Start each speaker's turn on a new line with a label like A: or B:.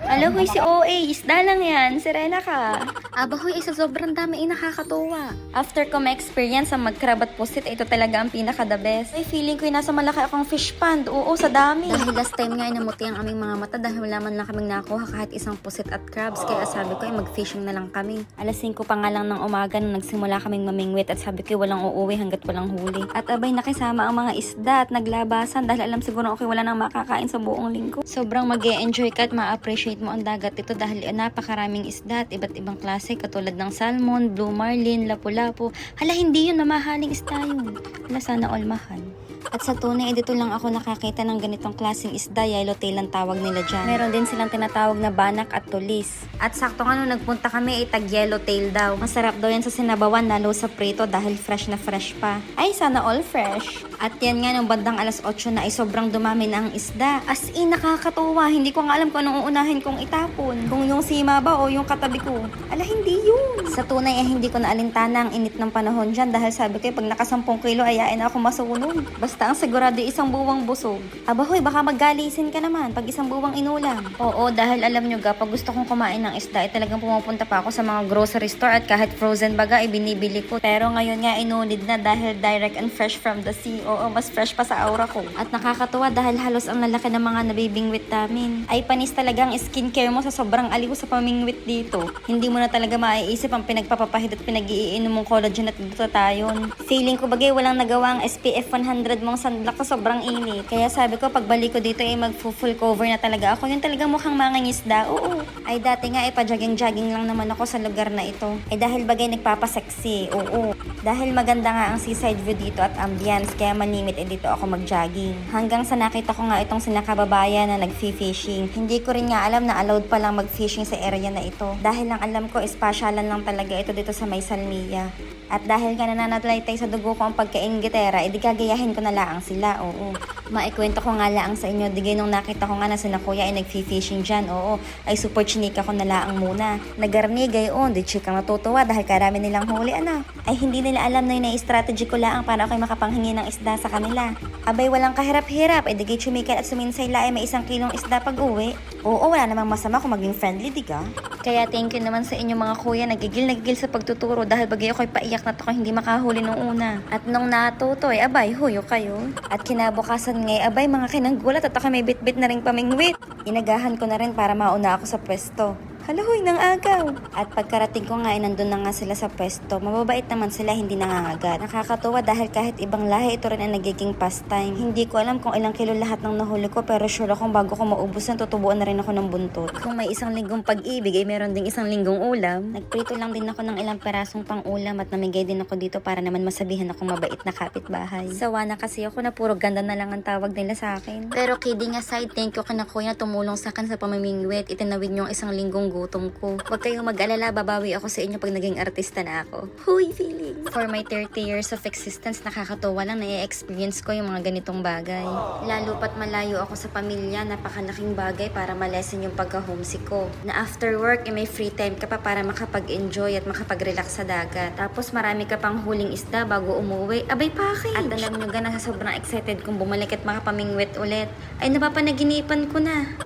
A: Alam mo, si OA, isda lang yan. Sirena ka. Aba, huy, isa sobrang dami ay nakakatuwa. After ko ma-experience ang mag-crab at pusit, ito talaga ang pinaka-the best. Ay, feeling ko yung nasa malaki akong fish pond. Oo, sa dami. Dahil last time nga, inamuti ang aming mga mata dahil wala man lang kaming nakuha kahit isang pusit at crabs. Kaya sabi ko, ay mag-fishing na lang kami. Alas 5 pa nga lang ng umaga nung nagsimula kaming mamingwit at sabi ko, walang uuwi hanggat walang huli. At abay, nakisama ang mga isda at naglabasan dahil alam siguro okay, wala nang makakain sa buong linggo. Sobrang mag-e-enjoy ka at ma-appreciate mo ang dagat ito dahil napakaraming isda at iba't ibang klase katulad ng salmon, blue marlin, lapu-lapu. Hala, hindi yun, mamahaling isda yun. Hala, sana all mahal. At sa tunay, dito lang ako nakakita ng ganitong klaseng isda, yellowtail ang tawag nila dyan. Meron din silang tinatawag na banak at tulis. At sakto nga nung nagpunta kami ay tag yellowtail daw. Masarap daw yan sa sinabawan lalo sa prito dahil fresh na fresh pa. Ay, sana all fresh. At yan nga nung bandang alas 8 na ay sobrang dumami na ang isda. As in, nakakatuwa. Hindi ko nga alam kung anong uunahin kong itapon. Kung yung sima ba o yung katabi ko. Ala, hindi yun. Sa tunay ay hindi ko na alintana ang init ng panahon dyan dahil sabi ko pag naka 10 kilo ayain ako masunog. Basta ang sigurado isang buwang busog. Aba hoy, baka maggalisin ka naman pag isang buwang inulam. Oo, dahil alam nyo ga, pag gusto kong kumain ng isda ay talagang pumupunta pa ako sa mga grocery store at kahit frozen baga ay binibili ko. Pero ngayon nga inunid na dahil direct and fresh from the sea. Oo, mas fresh pa sa aura ko. At nakakatuwa dahil halos ang lalaki ng mga nabibingwit namin. Ay panis talaga ang skincare mo sa sobrang aliw sa pamingwit dito. Hindi mo na talaga maiisip ang pinagpapapahid at pinag-iinom mong collagen at glutathione. Feeling ko bagay walang nagawa ang SPF 100 mong sunblock sa sobrang init. Kaya sabi ko pagbalik ko dito ay mag-full cover na talaga ako. Yung talagang mukhang mangingisda. Oo. Ay dati nga ay pa-jogging-jogging lang naman ako sa lugar na ito. Ay dahil bagay nagpapasexy. Oo. Dahil maganda nga ang seaside view dito at ambience kaya malimit dito ako mag-jogging. Hanggang sa nakita ko nga itong sinakababayan na nag-fishing. Hindi ko rin nga alam na allowed pa lang mag-fishing sa area na ito. Dahil ang alam ko is pasyalan lang talaga ito dito sa May Salmia. At dahil nga nananatlay sa dugo ko ang pagkainggitera, edi gagayahin ko na laang sila, oo. Maikwento ko nga laang sa inyo, digay nung nakita ko nga na sina kuya ay nag-fishing dyan, oo. Ay super chinika ko na laang muna. Nagarni gayon, di chikang natutuwa dahil karami nilang huli, ano. Ay hindi nila alam na yun ay strategy ko laang para ako'y makapanghingi ng isda sa kanila. Abay walang kahirap-hirap, ay digay chumikan at suminsay la ay may 1 kilong isda pag uwi. Oo, wala namang masama kung maging friendly, diga. Kaya thank you naman sa inyo mga kuya, nagigil sa pagtuturo dahil bagay ako'y paiyak na ako hindi makahuli nung una. At nung natuto ay abay, huyo kayo. At kinabukasan ngay abay mga kinanggulat at ako may bitbit na ring pamingwit. Inagahan ko na rin para mauna ako sa pwesto. Halahoy ng agaw. At pagkarating ko nga ay nandun na nga sila sa pwesto. Mababait naman sila, hindi nangangagat. Nakakatuwa dahil kahit ibang lahi ito rin ang nagiging pastime. Hindi ko alam kung ilang kilo lahat ng nahuli ko pero sure akong bago ko maubos yan, tutubuan na rin ako ng buntot. Kung may 1 linggong pag-ibig ay meron ding 1 linggong ulam. Nagprito lang din ako ng ilang perasong pang ulam at namigay din ako dito para naman masabihan akong mabait na kapitbahay. Sawa na kasi ako na puro ganda na lang ang tawag nila sa akin. Pero kidding aside, thank you kina kuya na tumulong sa akin sa pamimingwit. Itinawid niyo ang 1 linggong gutom ko. Huwag kayong mag-alala, babawi ako sa inyo pag naging artista na ako. Huy, feeling! For my 30 years of existence, nakakatuwa lang na i-experience ko yung mga ganitong bagay. Lalo pat malayo ako sa pamilya, napakalaking bagay para malesen yung pagka-homesick ko. Na after work, may free time ka pa para makapag-enjoy at makapag-relax sa dagat. Tapos marami ka pang huling isda bago umuwi. Abay, package! At alam nyo ga, nasa sobrang excited kung bumalik at makapamingwit ulit. Ay, napapanaginipan ko na.